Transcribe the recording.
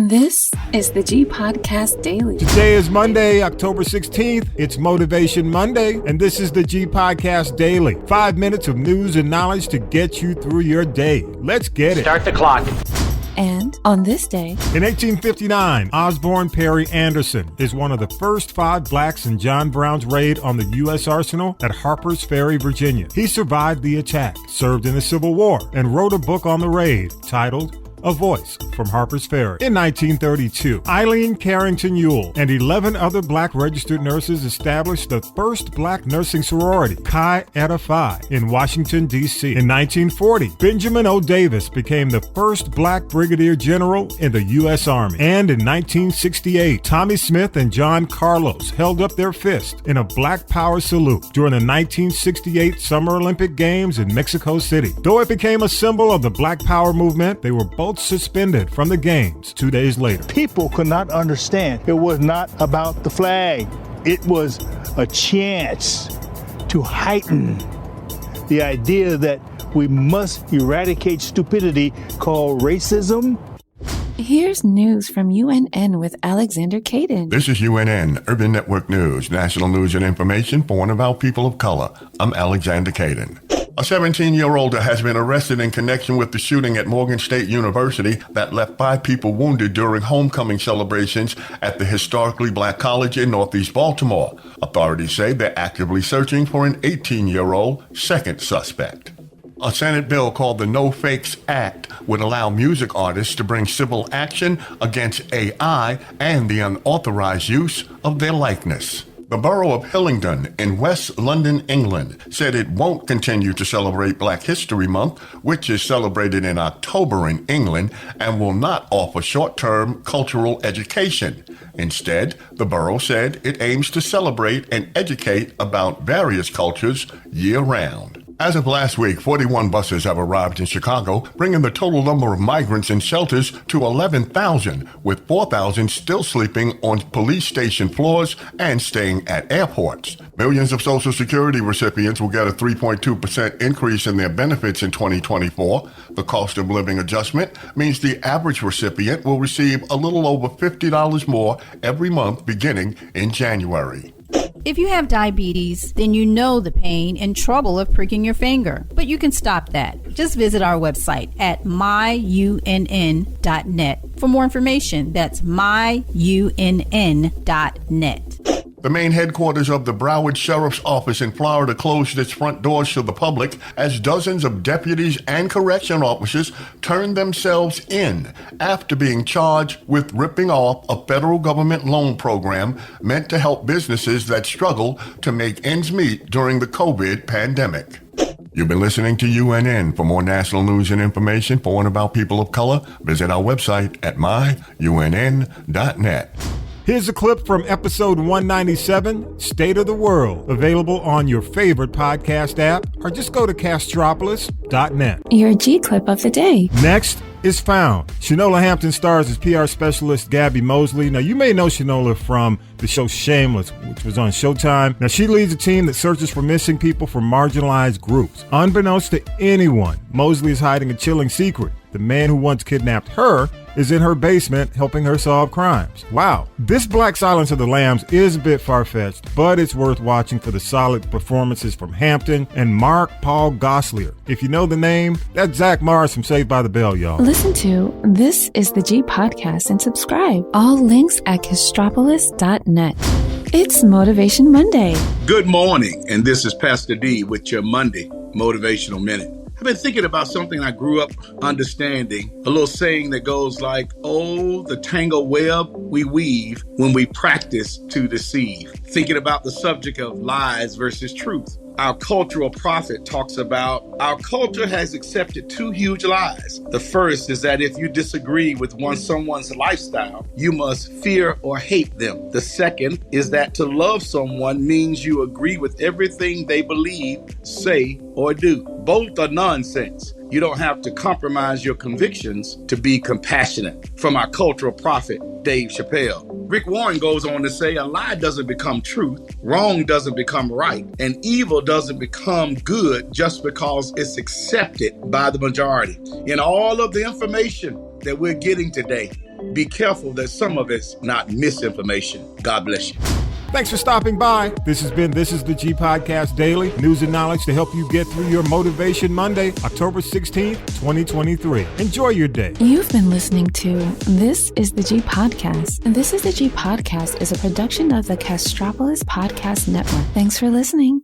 This is the G Podcast Daily. Today is Monday, October 16th. It's Motivation Monday, and this is the G Podcast Daily. 5 minutes of news and knowledge to get you through your day. Let's get it. Start the clock. And on this day, in 1859, Osborne Perry Anderson is one of the first 5 blacks in John Brown's raid on the U.S. Arsenal at Harper's Ferry, Virginia. He survived the attack, served in the Civil War, and wrote a book on the raid titled A Voice from Harper's Ferry. In 1932, Eileen Carrington Ewell and 11 other black registered nurses established the first black nursing sorority, Chi Eta Phi, in Washington, D.C. In 1940, Benjamin O. Davis became the first black brigadier general in the U.S. Army. And in 1968, Tommy Smith and John Carlos held up their fist in a Black Power salute during the 1968 Summer Olympic Games in Mexico City. Though it became a symbol of the Black Power movement, they were both suspended from the games 2 days later. People could not understand. It was not about the flag. It was a chance to heighten the idea that we must eradicate stupidity called racism. Here's news from UNN with Alexander Caden. This is UNN, Urban Network News, national news and information for one of our people of color. I'm Alexander Caden. A 17-year-old has been arrested in connection with the shooting at Morgan State University that left 5 people wounded during homecoming celebrations at the historically black college in Northeast Baltimore. Authorities say they're actively searching for an 18-year-old second suspect. A Senate bill called the No Fakes Act would allow music artists to bring civil action against AI and the unauthorized use of their likeness. The borough of Hillingdon in West London, England, said it won't continue to celebrate Black History Month, which is celebrated in October in England, and will not offer short-term cultural education. Instead, the borough said it aims to celebrate and educate about various cultures year-round. As of last week, 41 buses have arrived in Chicago, bringing the total number of migrants in shelters to 11,000, with 4,000 still sleeping on police station floors and staying at airports. Millions of Social Security recipients will get a 3.2% increase in their benefits in 2024. The cost of living adjustment means the average recipient will receive a little over $50 more every month beginning in January. If you have diabetes, then you know the pain and trouble of pricking your finger. But you can stop that. Just visit our website at myunn.net for more information. That's myunn.net. The main headquarters of the Broward Sheriff's Office in Florida closed its front doors to the public as dozens of deputies and correction officers turned themselves in after being charged with ripping off a federal government loan program meant to help businesses that struggle to make ends meet during the COVID pandemic. You've been listening to UNN. For more national news and information for and about people of color, visit our website at myunn.net. Here's a clip from episode 197, State of the World, available on your favorite podcast app, or just go to castropolis.net. Your G clip of the day. Next is Found. Shanola Hampton stars as PR specialist Gabby Mosley. Now, you may know Shanola from the show Shameless, which was on Showtime. Now, she leads a team that searches for missing people from marginalized groups. Unbeknownst to anyone, Mosley is hiding a chilling secret. The man who once kidnapped her is in her basement helping her solve crimes. Wow. This Black Silence of the Lambs is a bit far-fetched, but it's worth watching for the solid performances from Hampton and Mark Paul Gosselaar. If you know the name, that's Zach Morris from Saved by the Bell, y'all. Listen to This is the G Podcast and subscribe. All links at castropolis.net. It's Motivation Monday. Good morning, and this is Pastor D with your Monday Motivational Minute. I've been thinking about something I grew up understanding, a little saying that goes like, oh, the tangled web we weave when we practice to deceive. Thinking about the subject of lies versus truth. Our cultural prophet talks about our culture has accepted 2 huge lies. The first is that if you disagree with someone's lifestyle, you must fear or hate them. The second is that to love someone means you agree with everything they believe, say, or do. Both are nonsense. You don't have to compromise your convictions to be compassionate. From our cultural prophet, Dave Chappelle. Rick Warren goes on to say a lie doesn't become truth, wrong doesn't become right, and evil doesn't become good just because it's accepted by the majority. In all of the information that we're getting today, be careful that some of it's not misinformation. God bless you. Thanks for stopping by. This has been This is the G Podcast Daily, news and knowledge to help you get through your Motivation Monday, October 16th, 2023. Enjoy your day. You've been listening to This is the G Podcast. And This is the G Podcast is a production of the Castropolis Podcast Network. Thanks for listening.